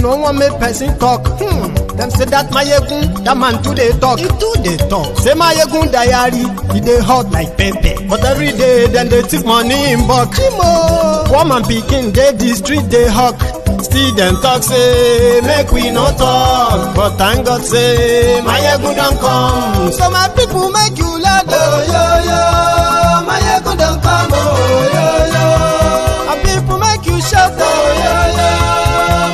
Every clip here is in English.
no one make person talk. Them say that Mayegun, that man too they talk. He too they talk. Say Mayegun diary, he dey hot like pepper. But every day, then they take money in bulk. Woman pikin, they the street, they hawk. Still them talk say, make we no talk. But thank God say, Mayegun don't come. So my people make you laugh. Oh, yo, yo, Mayegun don't come. Oh, yo, yo. My people make you shout. Oh, yo, yo,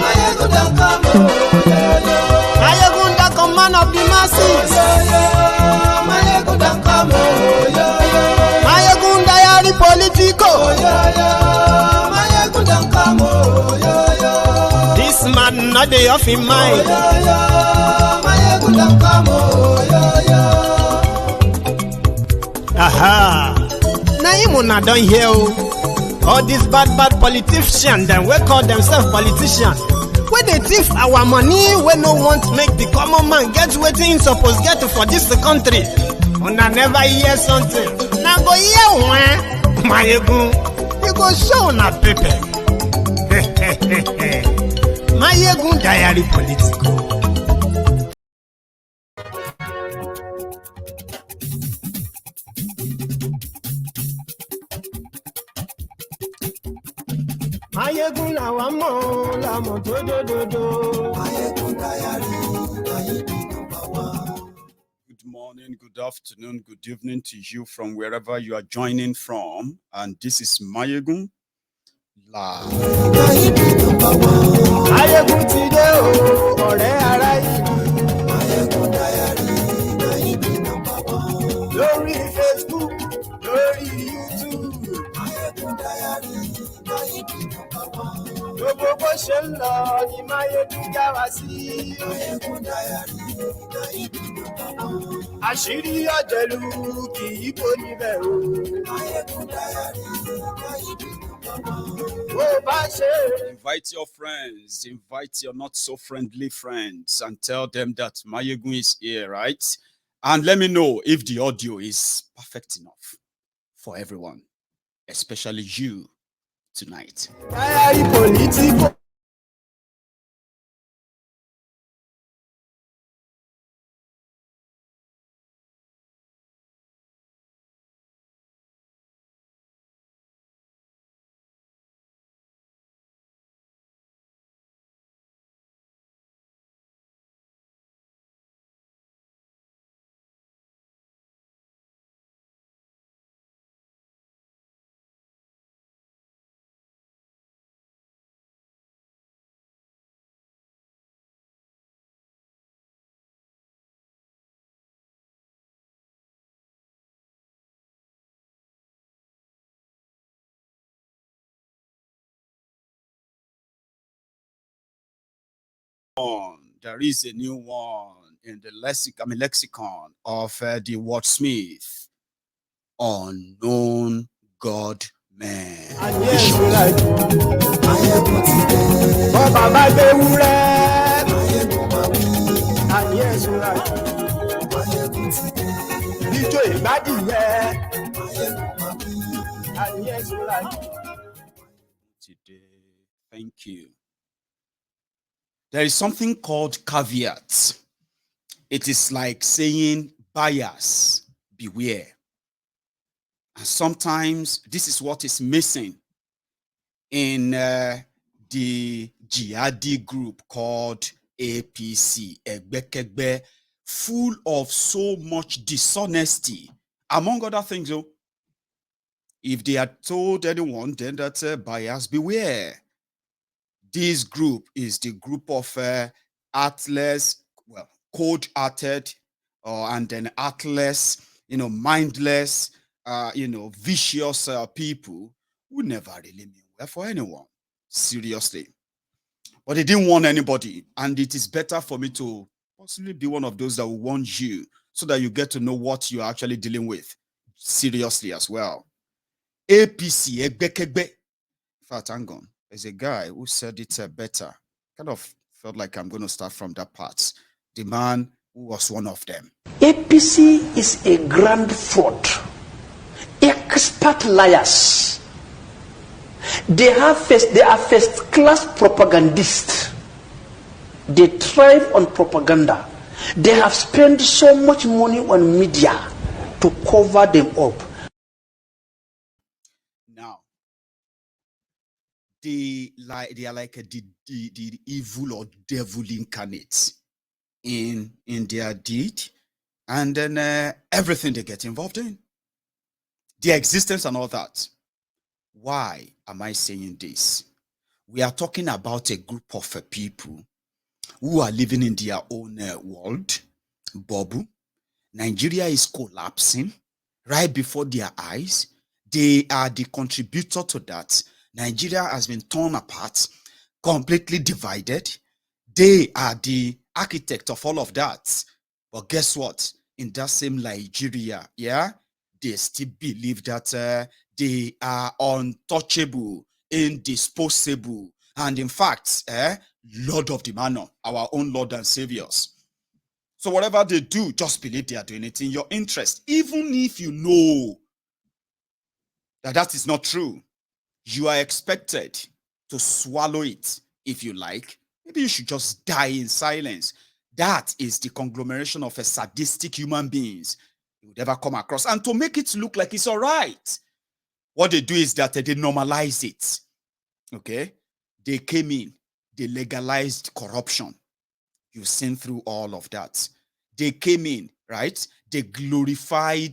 Mayegun don't come. Oh, yo, yo. Mayegun the command of the masses. Oh, yo, yo. Mayegun don't come. Oh, yo, yo. Mayegun diary politico. Oh, yo, yo. Mayegun don't come. Oh, yo, yo. This man not dey off in mind. Oh, yo, yo. Mayegun don't come. Oh, yo, yo. Aha. Now you not done here. All these bad politicians, them we call themselves politicians. When they thief our money, we no want make the common man get what he supposed get for this country. And I never hear something. Now go hear one. Mayegun, you go show na paper. Mayegun diary political. Mayegun la wa mo la mo do. Mayegun diary number one. Good morning, good afternoon, good evening to you from wherever you are joining from. And this is Mayegun Live. Mayegun ti de o, ọ̀rẹ́ ara yìí. Mayegun diary number one. Lórí Facebook, lórí YouTube. Mayegun diary number one. Gbogbo bó ṣe ń lọ ni Mayegun já wa sí. Mayegun diary number one. Àṣírí ọ̀jẹ̀lú kì í bò níbẹ̀ o. Mayegun diary number one. Invite your friends, invite your not so friendly friends and tell them that Mayegun is here, right? And let me know if the audio is perfect enough for everyone, especially you tonight. There is a new one in the lexicon of the wordsmith. Unknown God man. Today, thank you. There is something called caveat. It is like saying buyers beware. And sometimes this is what is missing in the jihadi group called APC, Egbekegbe, full of so much dishonesty. Among other things, though, if they had told anyone, then that buyers beware. This group is the group of heartless, well, cold-hearted, and then heartless, mindless, vicious people who never really mean well for anyone, seriously. But they didn't warn anybody, and it is better for me to possibly be one of those that will warn you so that you get to know what you're actually dealing with seriously as well. APC, Egbekegbe. In fact, hang on. There's a guy who said it better. Kind of felt like I'm going to start from that part. The man who was one of them. APC is a grand fraud. Expert liars. They are first-class propagandists. They thrive on propaganda. They have spent so much money on media to cover them up. Now, they are like the evil or devil incarnate in their deed, and then everything they get involved in, their existence and all that. Why am I saying this? We are talking about a group of people who are living in their own world, bubble. Nigeria is collapsing right before their eyes. They are the contributor to that. Nigeria has been torn apart, completely divided. They are the architect of all of that. But guess what? In that same Nigeria, yeah, they still believe that they are untouchable, indisposable, and in fact, Lord of the Manor, our own Lord and Saviors. So whatever they do, just believe they are doing it in your interest. Even if you know that that is not true, you are expected to swallow it if you like. Maybe you should just die in silence. That is the conglomeration of a sadistic human beings you would ever come across. And to make it look like it's all right, what they do is that they normalize it. Okay? They came in, they legalized corruption. You've seen through all of that. They came in, right? They glorify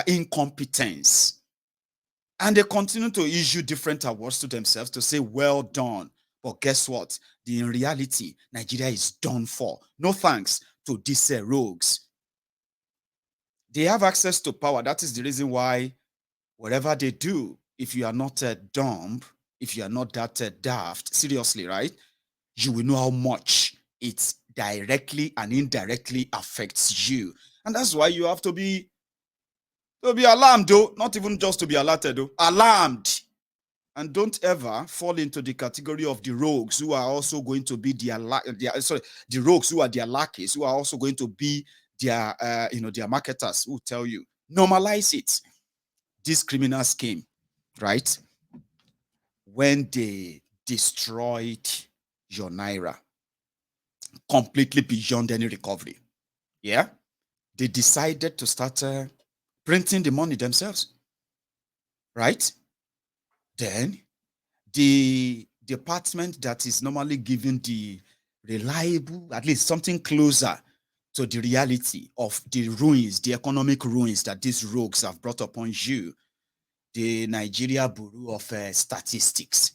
incompetence. And they continue to issue different awards to themselves to say, well done. But guess what? In reality, Nigeria is done for. No thanks to these rogues. They have access to power. That is the reason why whatever they do, if you are not dumb, if you are not that daft, seriously, right? You will know how much it directly and indirectly affects you. And that's why you have to be alarmed, though. Not even just to be alerted, though. Alarmed. And don't ever fall into the category of the rogues who are also going to be the rogues who are their lackeys, who are also going to be their their marketers who tell you, normalize it. These criminals came, right? When they destroyed your naira completely beyond any recovery. Yeah, they decided to start printing the money themselves, right? Then the department that is normally given the reliable, at least something closer to the reality of the ruins, the economic ruins that these rogues have brought upon you, the Nigeria Bureau of Statistics.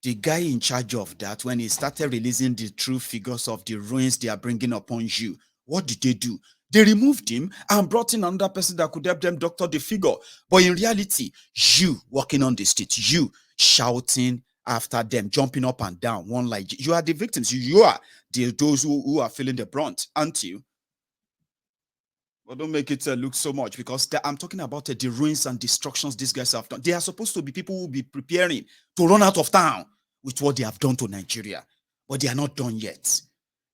The guy in charge of that, when he started releasing the true figures of the ruins they are bringing upon you, what did they do? They removed him and brought in another person that could help them doctor the figure. But in reality, you walking on the street, you shouting after them, jumping up and down, one like you are the victims. You are those who are feeling the brunt, aren't you? But don't make it look so much, because I'm talking about the ruins and destructions these guys have done. They are supposed to be people who will be preparing to run out of town with what they have done to Nigeria. But they are not done yet.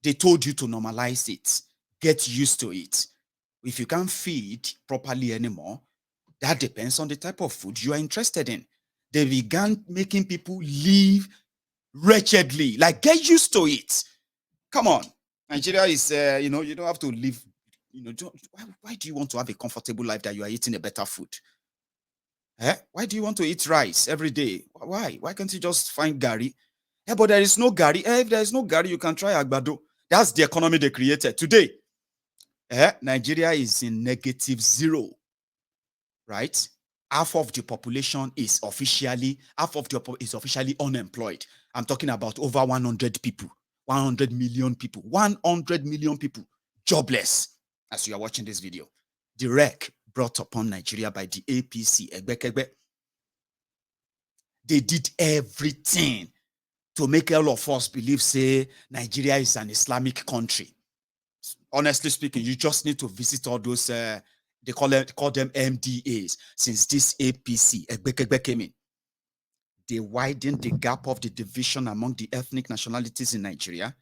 They told you to normalize it. Get used to it. If you can't feed properly anymore, that depends on the type of food you are interested in. They began making people live wretchedly. Like, get used to it. Come on. Nigeria is, you don't have to live. Why do you want to have a comfortable life that you are eating a better food? Why do you want to eat rice every day? Why? Why can't you just find gari? But there is no gari. If there is no gari, you can try agbado. That's the economy they created. Today, Nigeria is in -0, right? Half of the population is officially unemployed. I'm talking about over 100 people, 100 million people, 100 million people jobless. As you are watching this video, the wreck brought upon Nigeria by the APC, they did everything to make all of us believe, say, Nigeria is an Islamic country. Honestly speaking, you just need to visit all those, they call them MDAs. Since this APC, came in, they widened the gap of the division among the ethnic nationalities in Nigeria,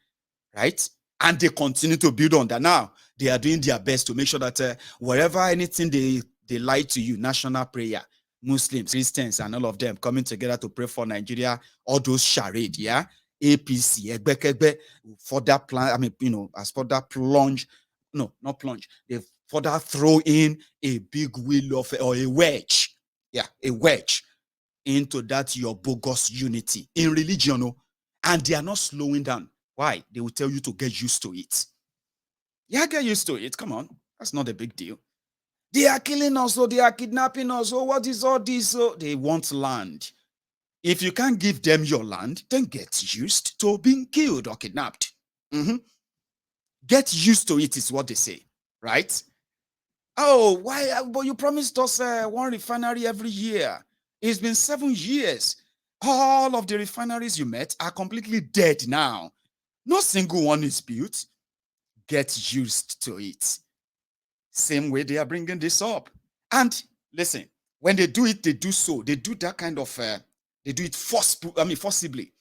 right? And they continue to build on that. Now, they are doing their best to make sure that wherever anything they lie to you, national prayer, Muslims, Christians, and all of them coming together to pray for Nigeria, all those charade, yeah? APC, Egbekegbe, further plan, as further plunge, no, not plunge, they further throw in a big wheel of, or a wedge, a wedge into that your bogus unity in religion, and they are not slowing down. Why? They will tell you to get used to it. Yeah, get used to it. Come on. That's not a big deal. They are killing us, so they are kidnapping us. So what is all this? So they want land. If you can't give them your land, then get used to being killed or kidnapped. Get used to it is what they say, right? Oh, why? But you promised us one refinery every year. It's been 7 years. All of the refineries you met are completely dead now. No single one is built. Get used to it. Same way they are bringing this up. And listen, when they do it, they do that kind of, they do it forcibly.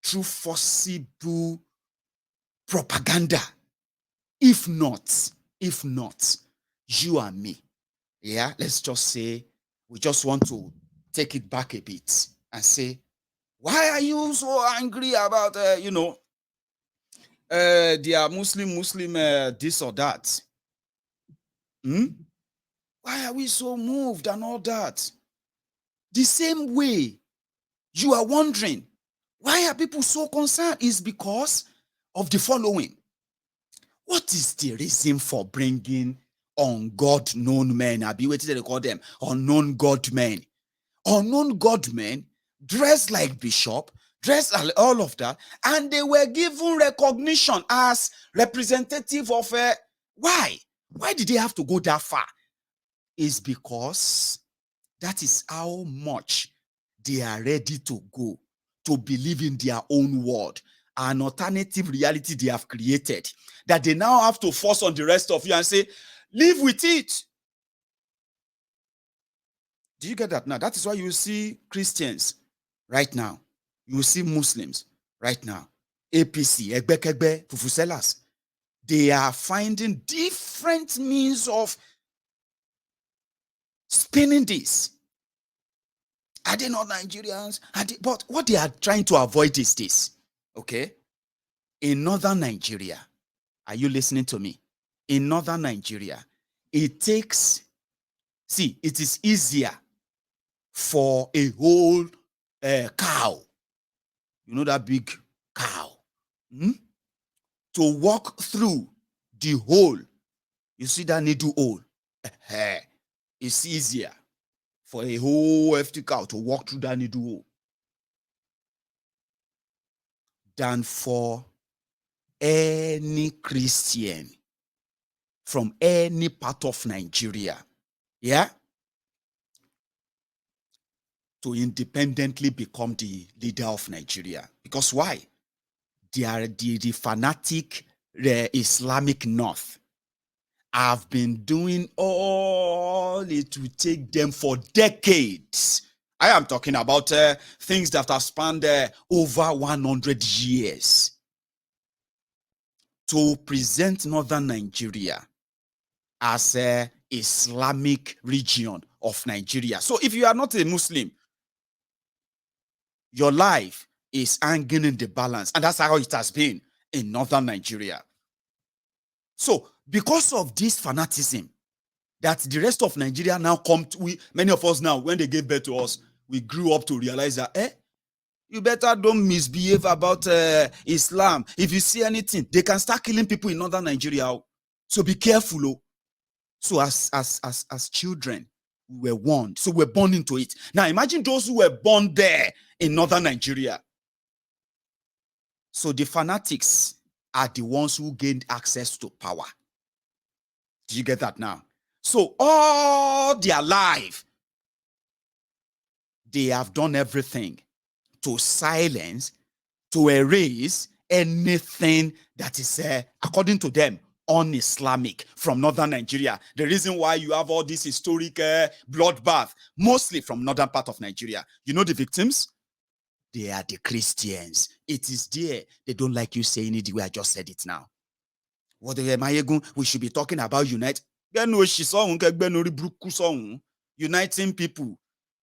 Through forcible propaganda. If not, you and me, let's just say, we just want to take it back a bit and say, why are you so angry about, they are Muslim, this or that? Why are we so moved and all that? The same way you are wondering, why are people so concerned? Is because of the following. What is the reason for bringing God-known men? What did they call them? Unknown God men. Unknown God men dressed like bishop, dressed all of that, and they were given recognition as representative of why? Why did they have to go that far? Is because that is how much they are ready to go to believe in their own word, an alternative reality they have created, that they now have to force on the rest of you and say, live with it. Do you get that now? That is why you see Christians right now. You see Muslims right now. APC, Egbekegbe, Fufuselas. They are finding different means of spinning this. Are they not Nigerians? But what they are trying to avoid is this. Okay? In northern Nigeria, are you listening to me? In northern Nigeria, it is easier for a whole cow, you know, that big cow, to walk through the hole. You see that needle hole? It's easier for a whole FT cow to walk through that needle hole than for any Christian from any part of Nigeria, to independently become the leader of Nigeria. Because why? They are the fanatic Islamic North have been doing all it will take them for decades. I am talking about things that have spanned over 100 years to present northern Nigeria as an Islamic region of Nigeria. So if you are not a Muslim, your life is hanging in the balance. And that's how it has been in northern Nigeria. So because of this fanaticism that the rest of Nigeria now come to, many of us now, when they gave birth to us, we grew up to realize that, you better don't misbehave about Islam. If you see anything, they can start killing people in northern Nigeria. So be careful. So as children, we were warned. So we're born into it. Now imagine those who were born there in northern Nigeria. So the fanatics are the ones who gained access to power. Do you get that now? So all their life, they have done everything to silence, to erase anything that is, according to them, un-Islamic from northern Nigeria. The reason why you have all this historic bloodbath, mostly from northern part of Nigeria. You know the victims? They are the Christians. It is there. They don't like you saying it the way I just said it now. What we should be talking about uniting people,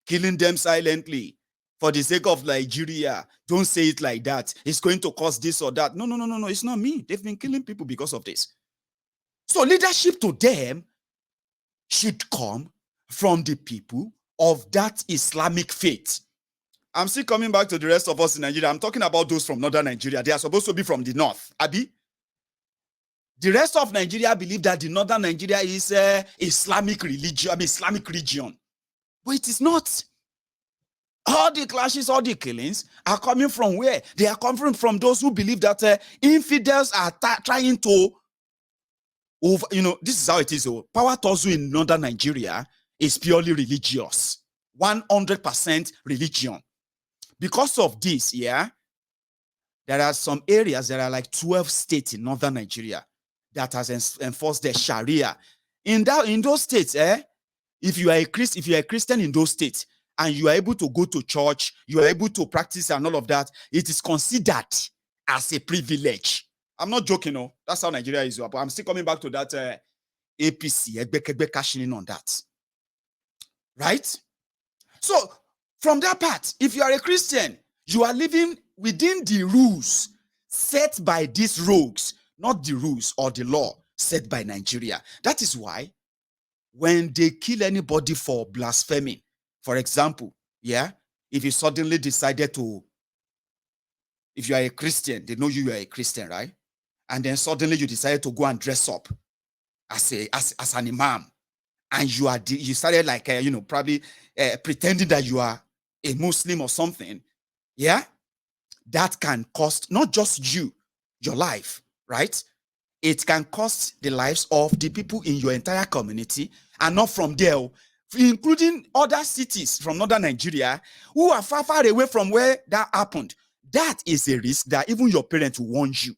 killing them silently. for the sake of Nigeria, don't say it like that. It's going to cause this or that. No. It's not me. They've been killing people because of this. So leadership to them should come from the people of that Islamic faith. I'm still coming back to the rest of us in Nigeria. I'm talking about those from northern Nigeria. They are supposed to be from the north. Abi? The rest of Nigeria believe that the northern Nigeria is Islamic religion, Islamic region. But it is not. All the clashes, all the killings are coming from where? They are coming from those who believe that infidels are trying to, this is how it is. Power Tozu in northern Nigeria is purely religious. 100% religion. Because of this, there are some areas that are like 12 states in northern Nigeria that has enforced the Sharia. In those states, if you are a Christian in those states and you are able to go to church, you are able to practice and all of that, it is considered as a privilege. I'm not joking, no. That's how Nigeria is. But I'm still coming back to that APC, cashing in on that. Right? So, from that part, if you are a Christian, you are living within the rules set by these rogues, not the rules or the law set by Nigeria. That is why when they kill anybody for blaspheming, for example, if you suddenly decided to, if you are a Christian, they know you are a Christian, right? And then suddenly you decided to go and dress up as an imam, and you started like probably pretending that you are a Muslim or something, that can cost not just you, your life, right? It can cost the lives of the people in your entire community, and not from there, including other cities from northern Nigeria who are far, far away from where that happened. That is a risk that even your parents will warn you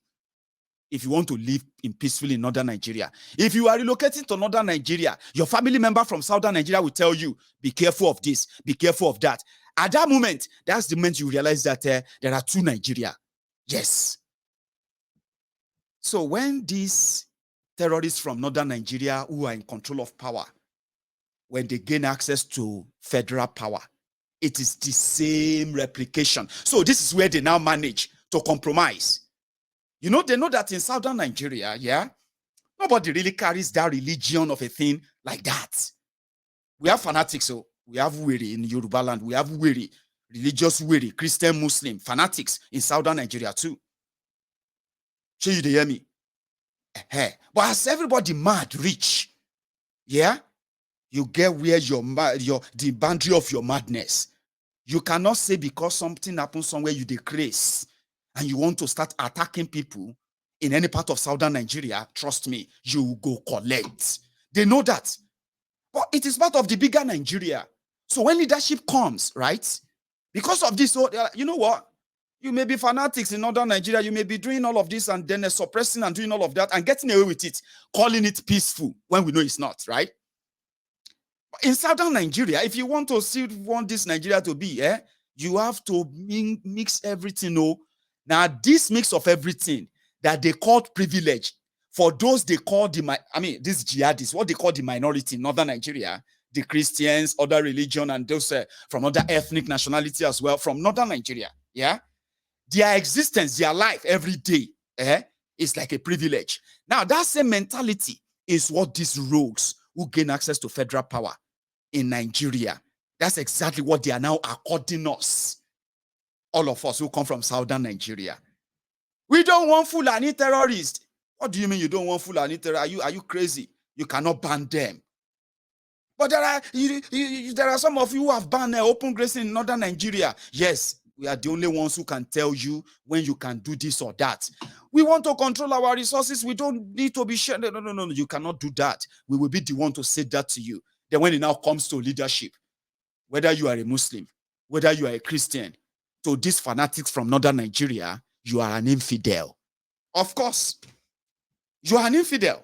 if you want to live in peacefully in northern Nigeria. If you are relocating to northern Nigeria, your family member from southern Nigeria will tell you, be careful of this, be careful of that. At that moment, that's the moment you realize that there are two Nigeria. Yes. So when these terrorists from northern Nigeria who are in control of power, when they gain access to federal power, it is the same replication. So this is where they now manage to compromise. They know that in southern Nigeria, nobody really carries that religion of a thing like that. We have fanatics, so we have Weri in Yoruba land, we have Weri, religious Weri, Christian, Muslim, fanatics in southern Nigeria too. Show you, they hear me? But as everybody mad, rich, you get where the boundary of your madness. You cannot say because something happens somewhere you decrease and you want to start attacking people in any part of southern Nigeria. Trust me, you will go collect. They know that. But it is part of the bigger Nigeria. So when leadership comes, right? Because of this, you know what? You may be fanatics in northern Nigeria. You may be doing all of this and then suppressing and doing all of that and getting away with it, calling it peaceful when we know it's not, right? In southern Nigeria, if you want this Nigeria to be, you have to mix everything. Now, this mix of everything that they called privilege, for those they call these jihadists, what they call the minority in northern Nigeria, the Christians, other religion, and those from other ethnic nationality as well, from northern Nigeria, their existence, their life every day, is like a privilege. Now, that same mentality is what these rogues who gain access to federal power in Nigeria, that's exactly what they are now according us. All of us who come from southern Nigeria. We don't want Fulani terrorists. What do you mean you don't want Fulani terrorists? Are you crazy? You cannot ban them. But there are some of you who have banned open grazing in northern Nigeria. Yes, we are the only ones who can tell you when you can do this or that. We want to control our resources. We don't need to be shared. No. You cannot do that. We will be the one to say that to you. Then when it now comes to leadership, whether you are a Muslim, whether you are a Christian, to these fanatics from northern Nigeria, you are an infidel. Of course, you are an infidel.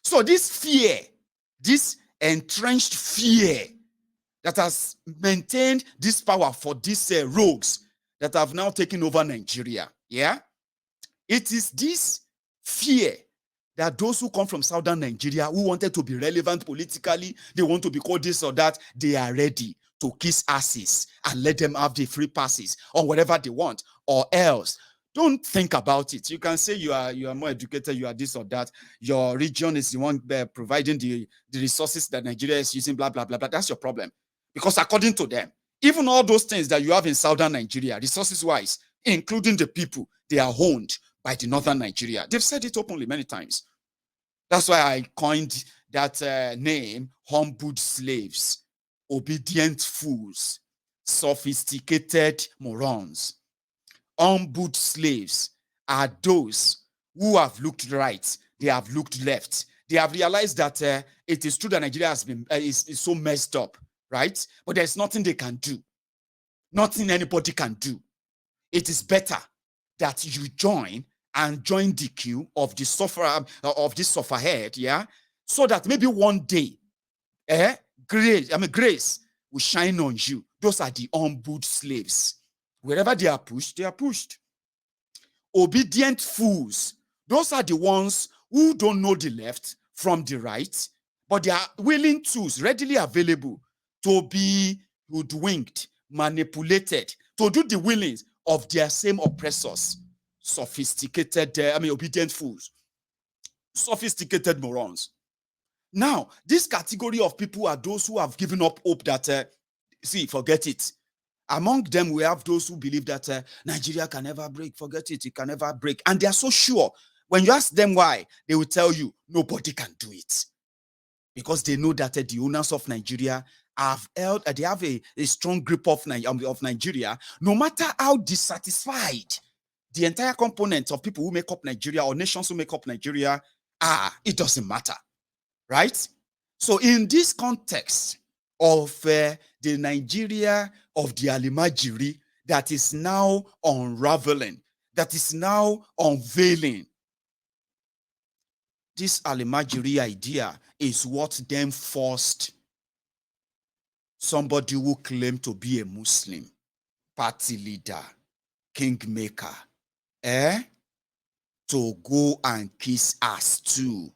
So this fear, this entrenched fear that has maintained this power for these rogues that have now taken over Nigeria, it is this fear that those who come from southern Nigeria who wanted to be relevant politically, they want to be called this or that, they are ready to kiss asses and let them have the free passes on whatever they want, or else. Don't think about it. You can say you are more educated, you are this or that. Your region is the one providing the resources that Nigeria is using, blah, blah, blah, blah. That's your problem. Because according to them, even all those things that you have in southern Nigeria, resources-wise, including the people, they are owned by the northern Nigeria. They've said it openly many times. That's why I coined that name, humbled slaves, obedient fools, sophisticated morons. Humbled slaves are those who have looked right, they have looked left. They have realized that it is true that Nigeria has been is so messed up, right? But there's nothing they can do. Nothing anybody can do. It is better that you join the queue of the sufferer, of this sufferhead, yeah, so that maybe one day, grace will shine on you. Those are the humbled slaves. Wherever they are pushed, they are pushed. Obedient fools, those are the ones who don't know the left from the right, but they are willing tools readily available to be hoodwinked, manipulated, to do the willings of their same oppressors. Sophisticated, obedient fools, sophisticated morons. Now, this category of people are those who have given up hope that, forget it. Among them, we have those who believe that Nigeria can never break. Forget it, it can never break. And they are so sure. When you ask them why, they will tell you nobody can do it. Because they know that the owners of Nigeria have held, they have a strong grip of Nigeria, no matter how dissatisfied the entire component of people who make up Nigeria or nations who make up Nigeria are, it doesn't matter, right? So in this context of the Nigeria of the Alimajiri that is now unraveling, that is now unveiling, this Alimajiri idea is what then forced somebody who claimed to be a Muslim, party leader, kingmaker, to go and kiss ass too.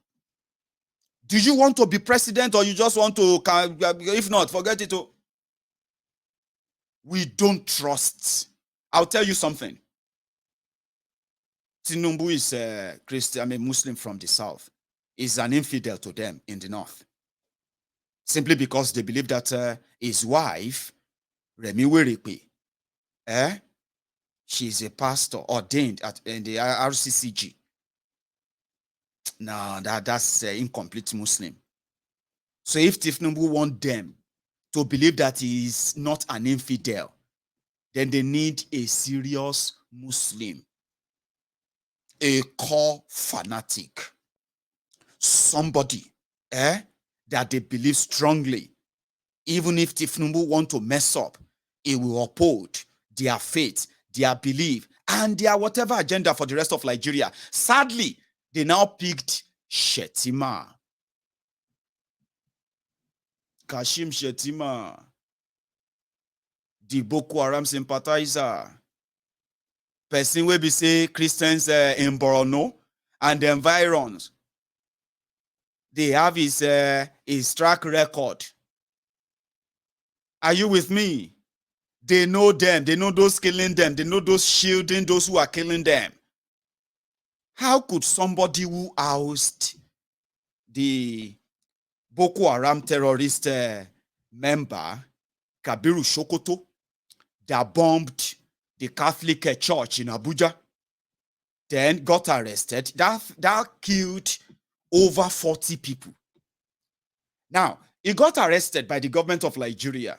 Do you want to be president, or you just want to, if not, forget it. We don't trust. I'll tell you something. Tinubu is a Christian, Muslim from the south. Is an infidel to them in the north. Simply because they believe that his wife, Remi Werepe, she's a pastor ordained in the RCCG. No, that's incomplete Muslim. So if Tinubu want them to believe that he is not an infidel, then they need a serious Muslim, a core fanatic, somebody that they believe strongly. Even if Tinubu want to mess up, it will uphold their faith, their belief, and their whatever agenda for the rest of Nigeria. Sadly, they now picked Shettima. Kashim Shettima, the Boko Haram sympathizer. Person will be say Christians in Borno and the environs. They have his track record. Are you with me? They know them. They know those killing them. They know those shielding those who are killing them. How could somebody who ousted the Boko Haram terrorist member, Kabiru Sokoto, that bombed the Catholic church in Abuja, then got arrested, that killed over 40 people. Now, he got arrested by the government of Nigeria.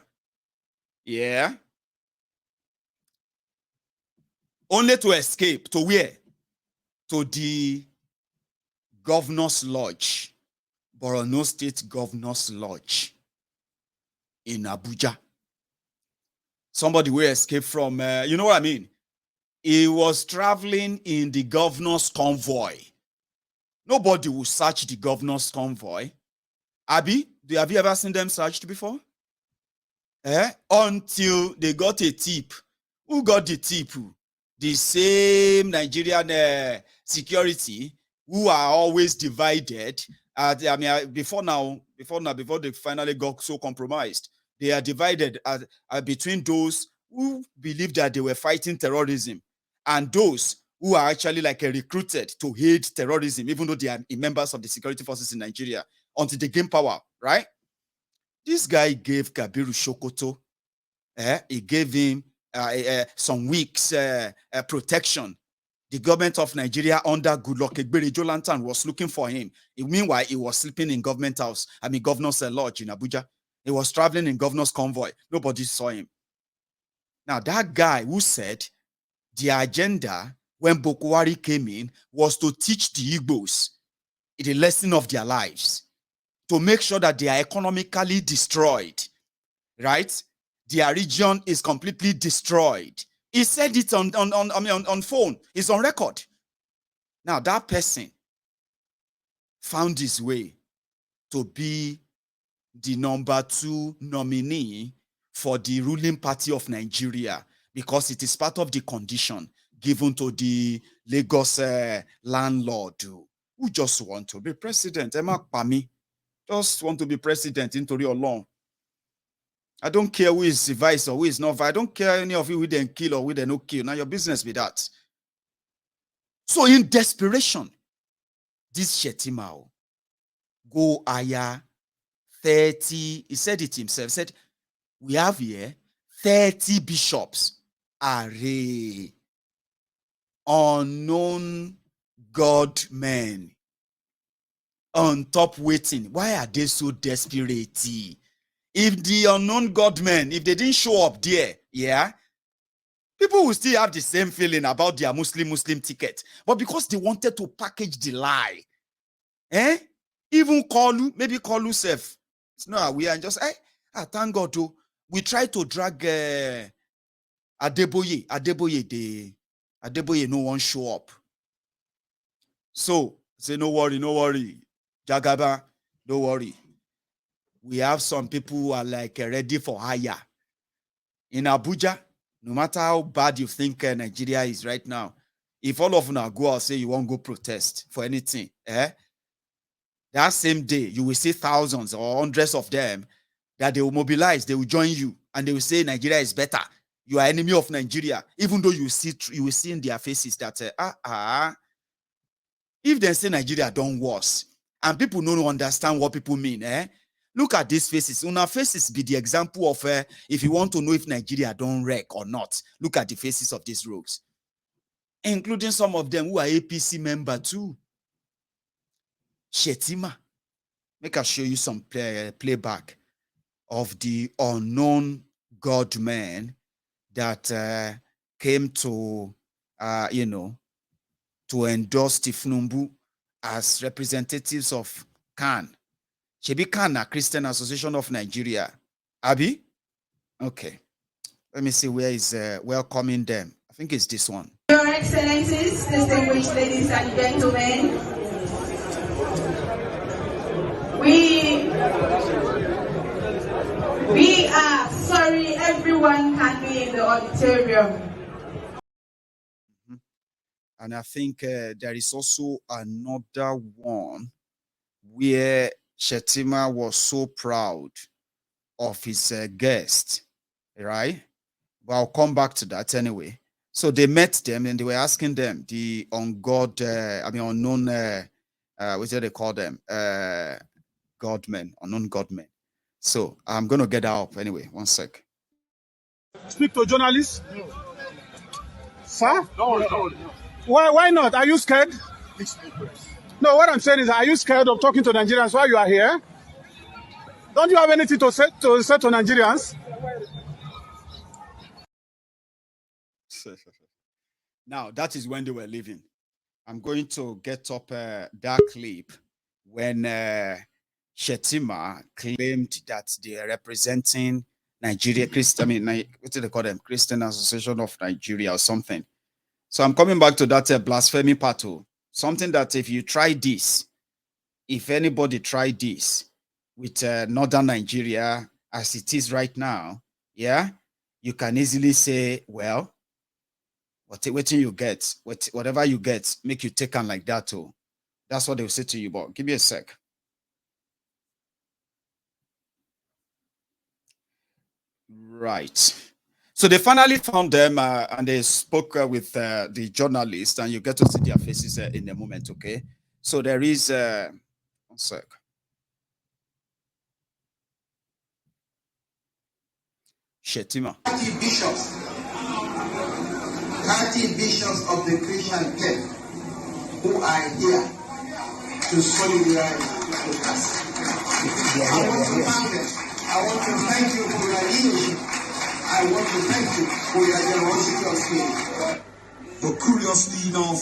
Yeah. Only to escape. To where? To the Governor's Lodge. Borno State Governor's Lodge in Abuja. Somebody will escape from, you know what I mean? He was traveling in the governor's convoy. Nobody will search the governor's convoy. Abi, have you ever seen them searched before? Until they got a tip. Who got the tip? The same Nigerian security who are always divided. Before they finally got so compromised, They are divided between those who believe that they were fighting terrorism and those who are actually like recruited to aid terrorism, even though they are members of the security forces in Nigeria, until they gain power, right? This guy gave Kabiru Shokoto, he gave him some weeks protection. The government of Nigeria under Goodluck Egbere Jolantan was looking for him. Meanwhile, he was sleeping in government house, governor's lodge in Abuja. He was traveling in governor's convoy. Nobody saw him. Now, that guy who said the agenda when Boko Haram came in was to teach the Igbos the lesson of their lives, to make sure that they are economically destroyed, right? Their region is completely destroyed. He said it on phone. It's on record. Now, that person found his way to be the number 2 nominee for the ruling party of Nigeria, because it is part of the condition given to the Lagos landlord who just want to be president. Emma Pami just want to be president into your law. I don't care who is vice or who is not vice. I don't care any of you who then kill or who then no kill. Now your business be that. So in desperation, this Shetimao go hire 30, he said it himself, said, we have here 30 bishops are unknown God men on top waiting. Why are they so desperate? If the unknown God men, if they didn't show up there, yeah, people will still have the same feeling about their Muslim ticket. But because they wanted to package the lie, even maybe Kalu self, it's not we are just, thank God, though, we try to drag Adeboye, no one show up. So, say, no worry, Jagaba, don't worry. We have some people who are like ready for hire. In Abuja, no matter how bad you think Nigeria is right now, if all of them go out say you won't go protest for anything, that same day, you will see thousands or hundreds of them that they will mobilize, they will join you, and they will say Nigeria is better. You are enemy of Nigeria, even though you will see in their faces that, if they say Nigeria don't worse, and people don't understand what people mean, look at these faces. Una faces be the example of if you want to know if Nigeria don't wreck or not, look at the faces of these rogues, including some of them who are APC member too. Shetima. Make I show you some playback of the unknown God man that came to, to endorse Tinubu as representatives of CAN. Shebi CAN, Christian Association of Nigeria. Abi? Okay. Let me see where is welcoming them. I think it's this one. Your Excellencies, distinguished ladies and gentlemen, we are sorry everyone can be in the auditorium. And I think there is also another one where Shetima was so proud of his guest, right? But I'll come back to that anyway. So they met them and they were asking them, the unknown, what do they call them? Godmen, unknown godmen. So I'm going to get that up anyway. One sec. Speak to journalists? Sir? No. Why not? Are you scared? No, what I'm saying is, are you scared of talking to Nigerians while you are here? Don't you have anything to say to Nigerians? Now, that is when they were leaving. I'm going to get up that clip when Shetima claimed that they are representing Nigeria, what do they call them? Christian Association of Nigeria or something. So I'm coming back to that blasphemy part. Something that if you try this, if anybody try this with northern Nigeria as it is right now, yeah, you can easily say, well, whatever you get, whatever you get, make you take on like that too. That's what they'll say to you. But give me a sec. Right. So they finally found them and they spoke with the journalist, and you get to see their faces in a moment, okay? So there is, one sec. Shetima. 30 bishops of the Christian faith who are here to solidarize with us. I want to thank them. I want to thank you for your leadership. I want to thank you for your generosity of spirit. But curiously enough,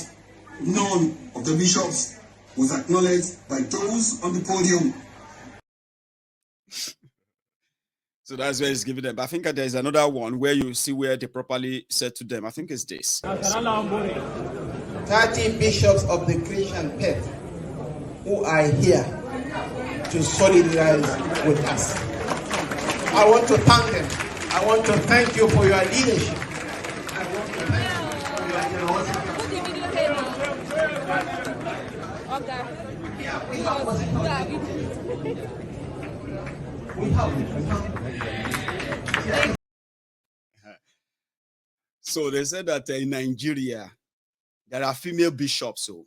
none of the bishops was acknowledged by those on the podium. So that's where it's giving them. But I think there is another one where you see where they properly said to them. I think it's this. 30 bishops of the Christian faith who are here to solidarize with us. I want to thank them. I want to thank you for your leadership. I want to thank you for your generosity. So they said that in Nigeria, there are female bishops. So,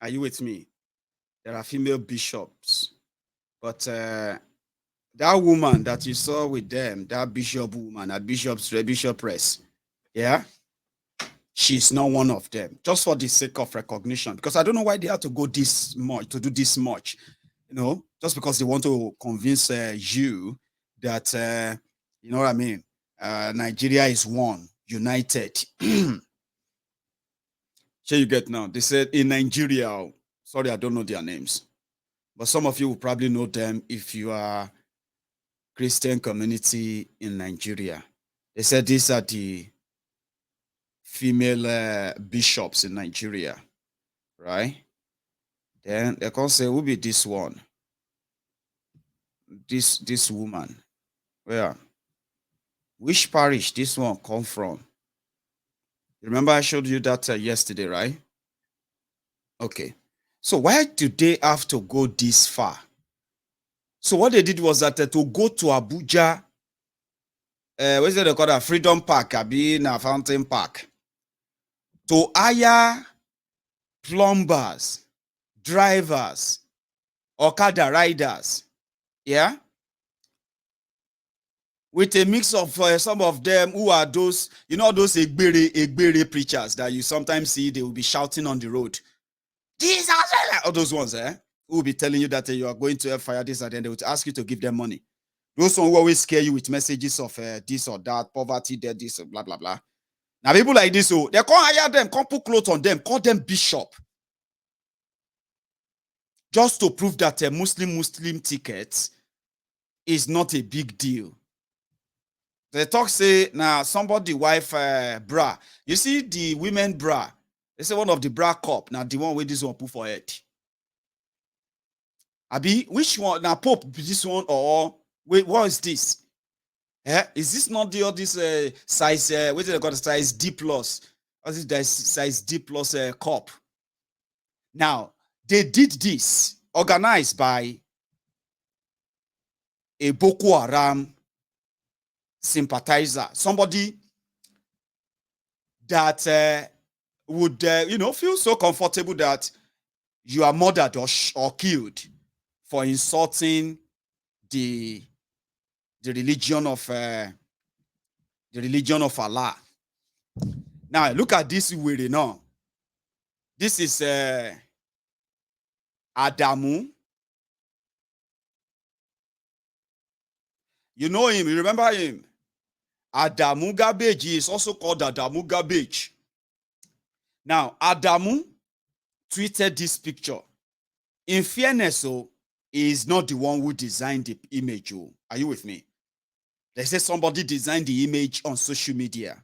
are you with me? There are female bishops. But that woman that you saw with them, that bishop woman at bishopress, yeah, she's not one of them. Just for the sake of recognition, because I don't know why they have to go this much to do this much, you know, just because they want to convince you that you know what I mean. Nigeria is one, united. So you get now. They said in Nigeria. Sorry, I don't know their names, but some of you will probably know them if you are Christian community in Nigeria. They said these are the female bishops in Nigeria, right? Then they can say, who be this one? This woman. Where? Which parish this one come from? Remember I showed you that yesterday, right? Okay. So why do they have to go this far? So what they did was that to go to Abuja, what is it they call that? Freedom Park, Abi na Fountain Park, to hire plumbers, drivers, Okada riders, yeah, with a mix of some of them who are those, you know, those Egbere preachers that you sometimes see, they will be shouting on the road. Jesus, all those ones, who will be telling you that you are going to fire this, and then they would ask you to give them money. Those ones who always scare you with messages of this or that, poverty, death, this, blah, blah, blah. Now, people like this, so they can't hire them, can't put clothes on them, call them bishop. Just to prove that a Muslim ticket is not a big deal. They talk say, now somebody wife bra. You see the women bra. They say one of the bra cup. Now the one with this one put for head. Abi, which one? Now Pope this one or wait, what is this? Is this not the this size? What did they call the size D plus? Or is it size D plus cup? Now they did this organized by a Boko Haram sympathizer, somebody that would feel so comfortable that you are murdered or killed for insulting the religion of Allah. Now look at this way now. This is Adamu. You know him, you remember him? Adamu Garbage is also called Adamu Garbage. Now, Adamu tweeted this picture. In fairness, he is not the one who designed the image. Are you with me? They say somebody designed the image on social media.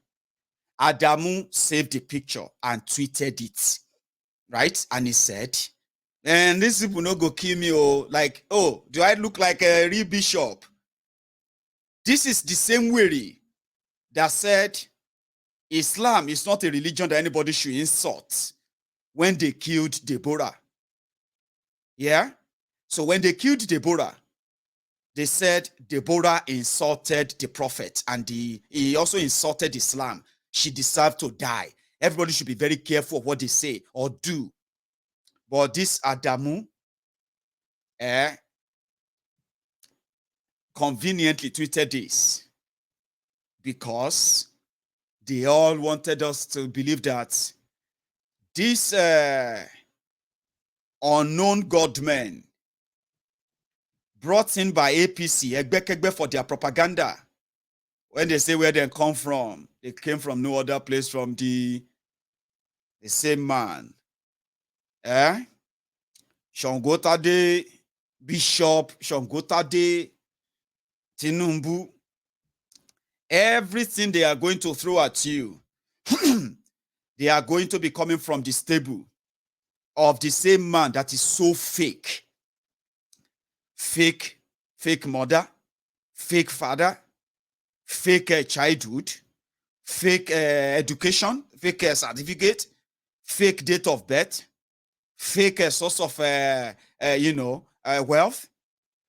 Adamu saved the picture and tweeted it, right? And he said, and these people no go kill me, like, oh, do I look like a real bishop? This is the same way that said Islam is not a religion that anybody should insult when they killed Deborah. Yeah? So when they killed Deborah, They said Deborah insulted the prophet and he also insulted Islam. She deserved to die. Everybody should be very careful of what they say or do. But this Adamu conveniently tweeted this because they all wanted us to believe that these unknown godmen brought in by APC, Egbekegbe, for their propaganda. When they say where they come from, they came from no other place from the same man. Shongotade, Bishop, Shongotade, Tinubu, everything they are going to throw at you, they are going to be coming from the stable of the same man that is so fake. Fake mother, fake father, fake childhood, fake education, fake certificate, fake date of birth, fake source of wealth,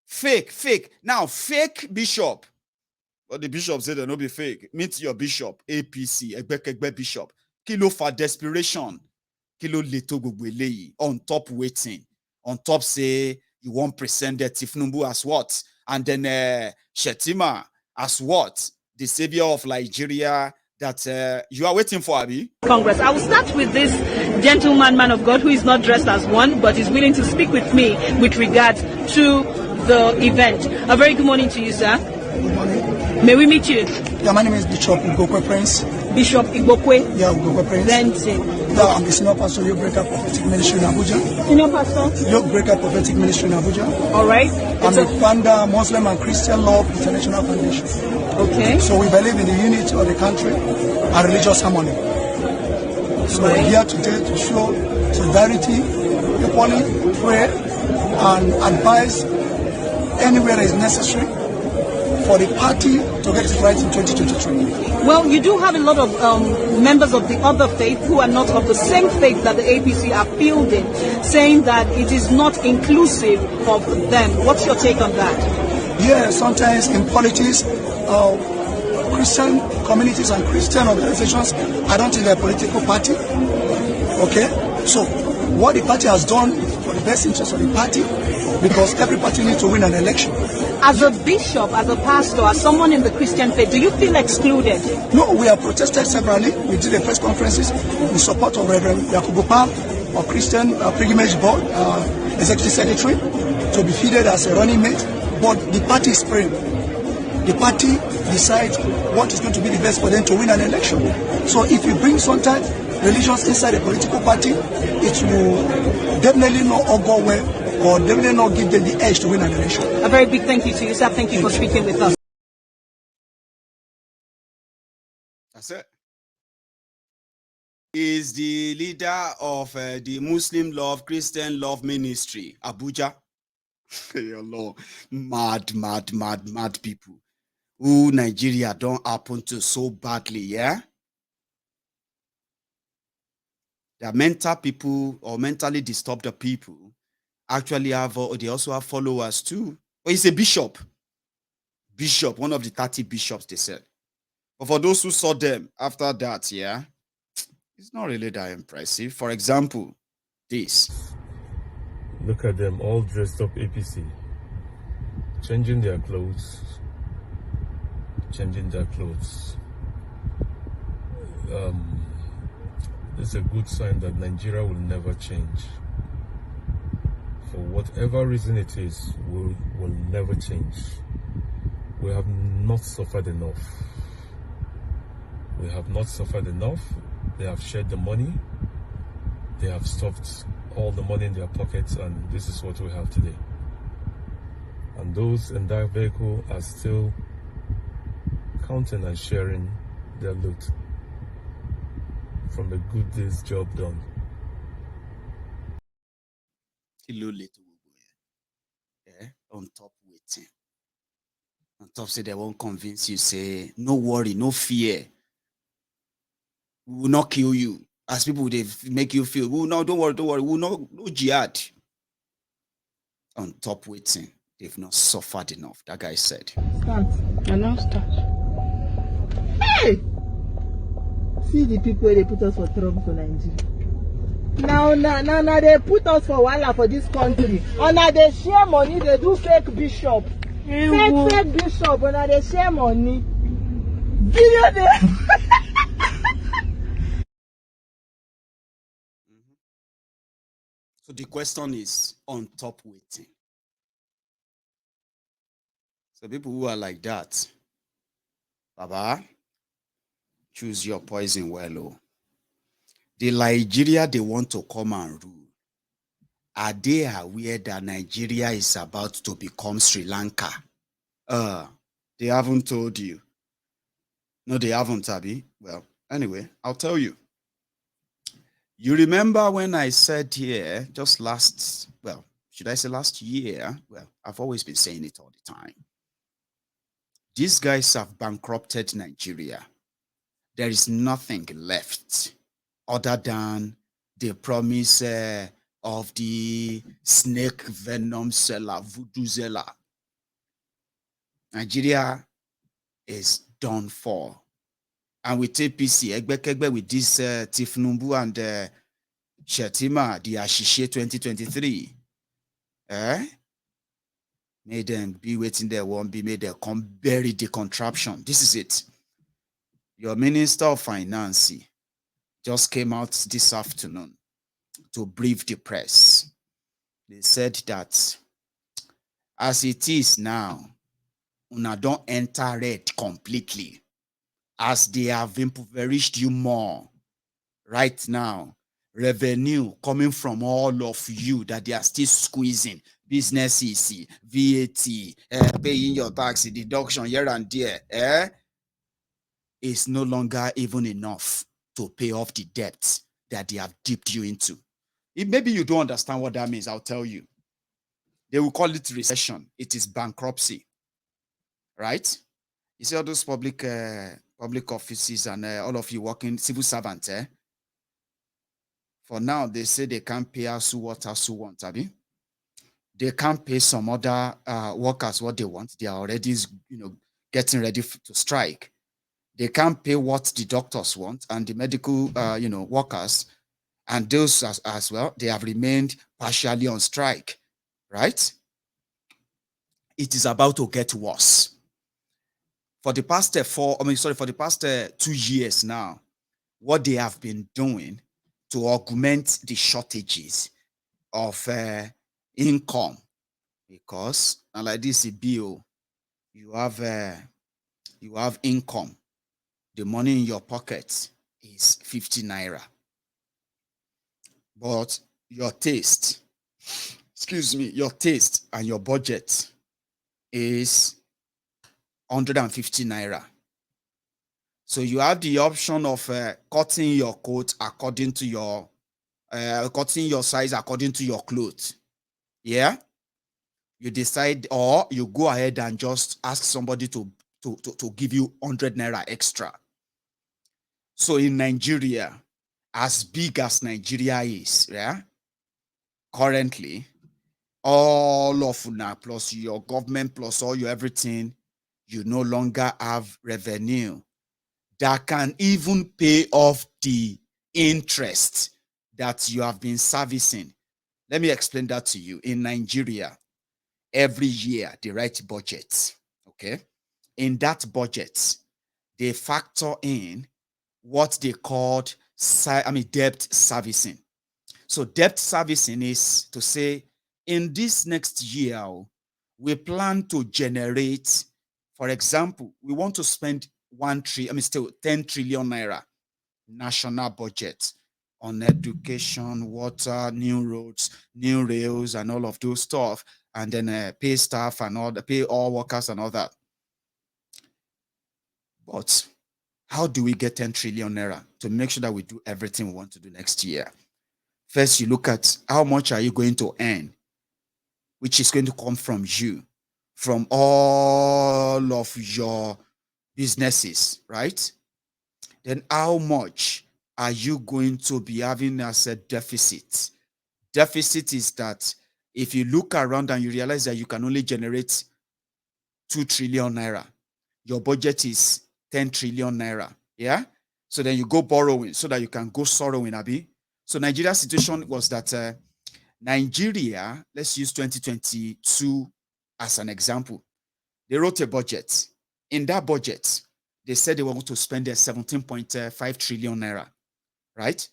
fake. Now, fake bishop. But the bishop said they'll not be fake. Meet your bishop, APC, Egbekegbe bishop. Kilo for desperation. Kilo leto gogweleyi. On top waiting. On top say, you won't present the Tinubu as what? And then Shetima as what? The savior of Nigeria that you are waiting for, Abi? Congress. I will start with this gentleman, man of God, who is not dressed as one, but is willing to speak with me with regard to the event. A very good morning to you, sir. Good morning. May we meet you? Yeah, my name is Bishop Igokwe Prince. Bishop Igokwe? Yeah, Igokwe Prince. Then, yeah, I'm the senior pastor of Yoke Breaker Prophetic Ministry in Abuja. Senior pastor? Yoke Breaker Prophetic Ministry in Abuja. All right. I'm the founder, Muslim and Christian Love International Foundation. Okay. So we believe in the unity of the country and religious harmony. So we're here today to show solidarity, equally pray and advise anywhere is necessary for the party to get it right in 2023. Well, you do have a lot of members of the other faith who are not of the same faith that the APC are fielding, saying that it is not inclusive of them. What's your take on that? Yeah, sometimes in politics, Christian communities and Christian organizations, I don't think they're a political party. Okay? So, what the party has done is for the best interest of the party, because every party needs to win an election. As a bishop, as a pastor, as someone in the Christian faith, do you feel excluded? No, we have protested severally. We did a press conferences in support of Reverend Yakubu Pam, our Christian Pilgrimage Board, Executive Secretary, to be fielded as a running mate. But the party is praying. The party decides what is going to be the best for them to win an election. So if you bring sometimes religions inside a political party, it will definitely not all go well, or definitely not give them the edge to win an election. A very big thank you to you, sir. Thank you for speaking with us. That's it. Is the leader of the Muslim Love, Christian Love Ministry, Abuja. Hello, mad people. Who Nigeria don't happen to so badly, yeah? The mental people or mentally disturbed people actually have, they also have followers too. But he's a bishop. Bishop, one of the 30 bishops, they said. But for those who saw them after that, yeah, it's not really that impressive. For example, this. Look at them all dressed up APC, changing their clothes. It's a good sign that Nigeria will never change. For whatever reason it is, will never change. We have not suffered enough. We have not suffered enough. They have shared the money. They have stuffed all the money in their pockets, and this is what we have today. And those in that vehicle are still counting and sharing their loot from a good day's job done. On top waiting. On top say they won't convince you, say, no worry, no fear. We will not kill you. As people, they make you feel, don't worry, we will not, no jihad. On top waiting. they've not suffered enough. That guy said. Start. I now start. Hey! See the people where they put us for trouble for Nigeria. Now they put us for wahala for this country. Now they share money, they do fake bishop. Fake bishop, now they share money. Billionaire. So the question is on top waiting. So people who are like that, Baba, choose your poison well. Oh. The Nigeria they want to come and rule, are they aware that Nigeria is about to become Sri Lanka? They haven't told you. No, they haven't, Abby. Well, anyway, I'll tell you. You remember when I said here, just last, well, should I say last year? Well, I've always been saying it all the time. These guys have bankrupted Nigeria. There is nothing left other than the promise of the snake venom seller, voodoo seller. Nigeria is done for. And with APC, with this Tinubu and Shetima, the Ashishe 2023, made them be waiting there, won't be made them come bury the contraption. This is it. Your Minister of Finance just came out this afternoon to brief the press. They said that as it is now, una don't enter red completely. As they have impoverished you more right now, revenue coming from all of you that they are still squeezing, businesses, VAT, paying your tax, deduction here and there, is no longer even enough to pay off the debt that they have dipped you into. If maybe you don't understand what that means, I'll tell you. They will call it recession. It is bankruptcy, right? You see all those public offices and all of you working civil servants, for now, they say they can't pay us what else who want, Abby. They can't pay some other workers what they want. They are already, getting ready to strike. They can't pay what the doctors want and the medical, workers, and those as well. They have remained partially on strike, right? It is about to get worse. For the past 2 years now, what they have been doing to augment the shortages of income, because like this bill, you have income, the money in your pocket is 50 naira, but your taste and your budget is 150 naira. So you have the option of cutting your coat according to your cutting your size according to your clothes. Yeah, you decide, or you go ahead and just ask somebody to give you 100 naira extra. So in Nigeria, as big as Nigeria is, yeah, currently, all of una plus your government plus all your everything, you no longer have revenue that can even pay off the interest that you have been servicing. Let me explain that to you. In Nigeria, every year they write budgets, okay? In that budget, they factor in what they called debt servicing. So debt servicing is to say, in this next year, we plan to generate, for example, we want to spend 10 trillion naira national budget on education, water, new roads, new rails, and all of those stuff, and then pay staff and pay all workers and all that. But how do we get 10 trillion naira to make sure that we do everything we want to do next year? First, you look at how much are you going to earn, which is going to come from you, from all of your businesses, right? Then how much are you going to be having as a deficit? Deficit is that If you look around and you realize that you can only generate 2 trillion naira, your budget is 10 trillion naira. Yeah. So then you go borrowing so that you can go sorrowing, Abi. So Nigeria's situation was that Nigeria, let's use 2022 as an example. They wrote a budget. In that budget, they said they were going to spend 17.5 trillion naira, right?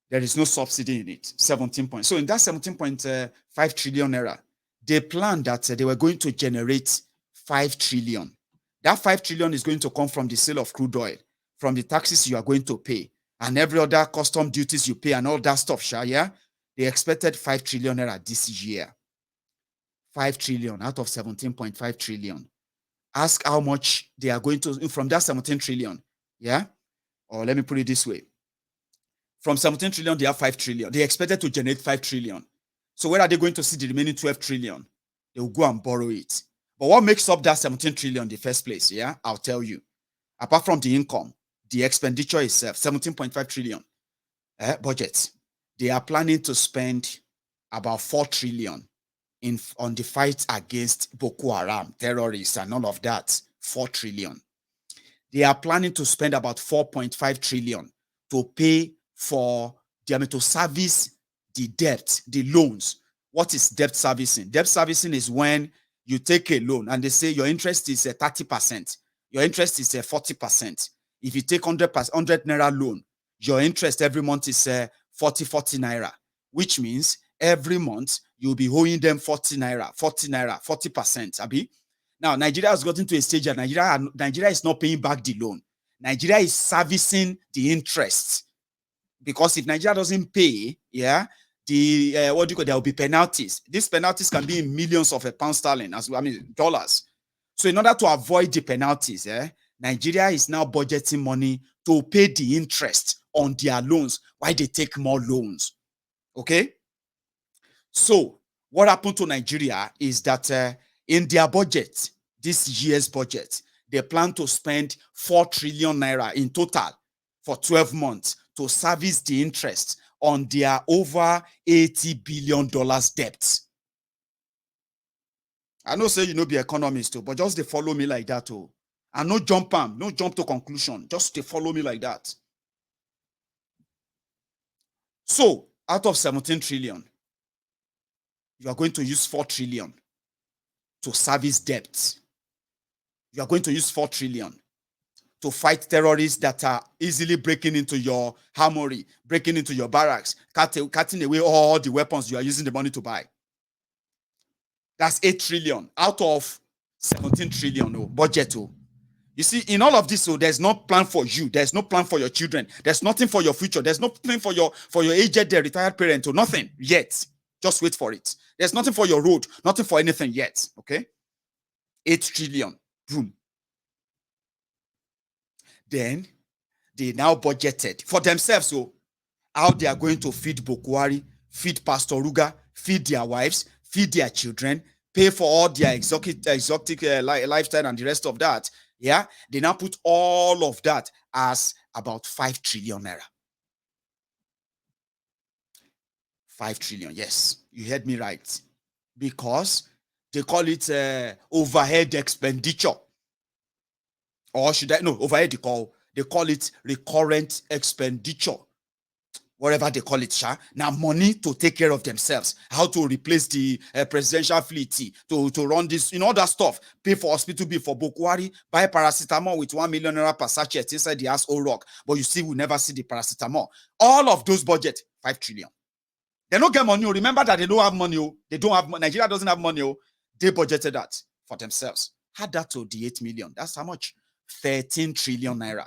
There is no subsidy in it, 17 point. So in that 17.5 trillion naira, they planned that they were going to generate 5 trillion. That 5 trillion is going to come from the sale of crude oil, from the taxes you are going to pay, and every other custom duties you pay and all that stuff, yeah? They expected 5 trillion naira this year. 5 trillion out of 17.5 trillion. Ask how much they are going to, from that 17 trillion, yeah? Or let me put it this way. From 17 trillion, they have 5 trillion. They expected to generate 5 trillion. So where are they going to see the remaining 12 trillion? They will go and borrow it. But what makes up that 17 trillion in the first place? Yeah, I'll tell you. Apart from the income, the expenditure itself, 17.5 trillion budget. They are planning to spend about 4 trillion on the fight against Boko Haram, terrorists, and all of that. 4 trillion. They are planning to spend about 4.5 trillion to pay for them to service the debt, the loans. What is debt servicing? Debt servicing is when you take a loan and they say your interest is 30%. Your interest is 40%. If you take 100 naira loan, your interest every month is 40 naira, which means every month you'll be owing them 40 naira, 40%. Abi? Now, Nigeria has gotten to a stage that Nigeria is not paying back the loan. Nigeria is servicing the interest. Because if Nigeria doesn't pay, yeah, there will be penalties. These penalties can be in millions of pounds sterling, dollars. So in order to avoid the penalties, Nigeria is now budgeting money to pay the interest on their loans while they take more loans. Okay? So what happened to Nigeria is that in their budget, this year's budget, they plan to spend 4 trillion naira in total for 12 months to service the interest on their over $80 billion debts. I know say you know be economist too, but just they follow me like that too. And no jump to conclusion. Just they follow me like that. So out of 17 trillion, you are going to use 4 trillion to service debts. You are going to use 4 trillion to fight terrorists that are easily breaking into your armory, breaking into your barracks, cutting away all the weapons you are using the money to buy. That's 8 trillion out of 17 trillion budget. You see, in all of this, there's no plan for you. There's no plan for your children. There's nothing for your future. There's no plan for your aged, retired parent or nothing yet. Just wait for it. There's nothing for your road, nothing for anything yet. Okay? 8 trillion. Boom. Then they now budgeted for themselves. So how they are going to feed Bokwari, feed Pastor Ruga, feed their wives, feed their children, pay for all their exotic lifestyle and the rest of that. Yeah, they now put all of that as about 5 trillion naira. 5 trillion, yes, you heard me right. Because they call it overhead expenditure. Or should I? No, overhead they call it recurrent expenditure. Whatever they call it, now money to take care of themselves, how to replace the presidential fleet, to run this, all that stuff, pay for hospital bill for Bokwari, buy paracetamol with 1 million naira per sachet inside the ass old rock, but you see, we never see the paracetamol. All of those budget, 5 trillion. They don't get money. Remember that they don't have money. They don't have money. Nigeria doesn't have money. They budgeted that for themselves. Add that to the 8 million. That's how much? 13 trillion naira.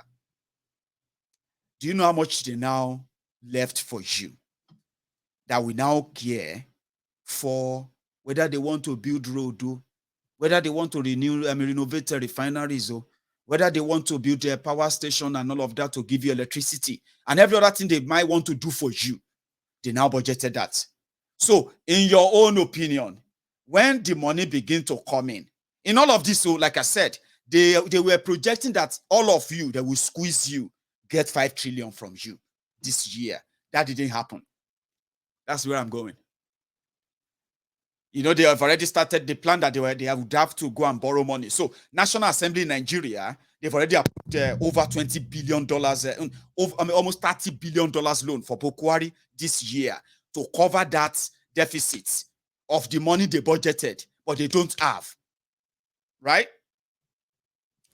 Do you know how much they now left for you that we now care for whether they want to build road, whether they want to renovate refineries, whether they want to build a power station and all of that to give you electricity and every other thing they might want to do for you? They now budgeted that. So in your own opinion, when the money begin to come in all of this, so like I said, they were projecting that all of you, they will squeeze you, get 5 trillion from you this year. That didn't happen. That's where I'm going. You know, they have already started the plan that they would have to go and borrow money. So National Assembly in Nigeria, they've already approved over $20 billion, almost $30 billion loan for Bokwari this year to cover that deficit of the money they budgeted, but they don't have. Right?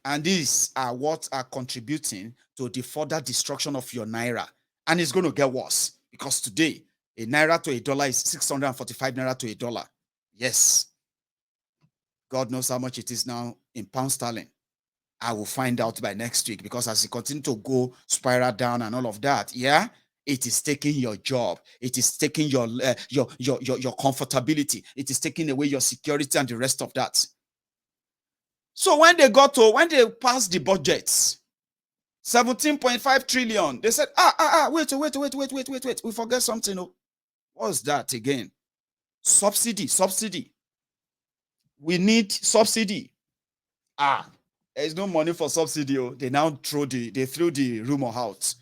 And these are what are contributing to the further destruction of your naira. And it's going to get worse because today, a naira to a dollar is 645 naira to a dollar. Yes. God knows how much it is now in pound sterling. I will find out by next week because as it continues to go spiral down and all of that, yeah, it is taking your job. It is taking your comfortability. It is taking away your security and the rest of that. So when they passed the budgets, 17.5 trillion, they said, wait. We forget something. What's that again? Subsidy. We need subsidy. There's no money for subsidy. They now threw the rumor out.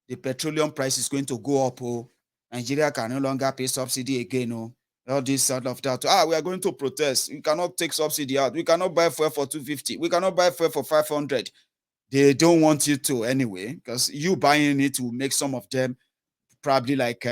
The petroleum price is going to go up. Nigeria can no longer pay subsidy again. All this sort of that. We are going to protest. We cannot take subsidy out. We cannot buy fuel for 250. We cannot buy fuel for 500. They don't want you to anyway, because you buying it will make some of them probably like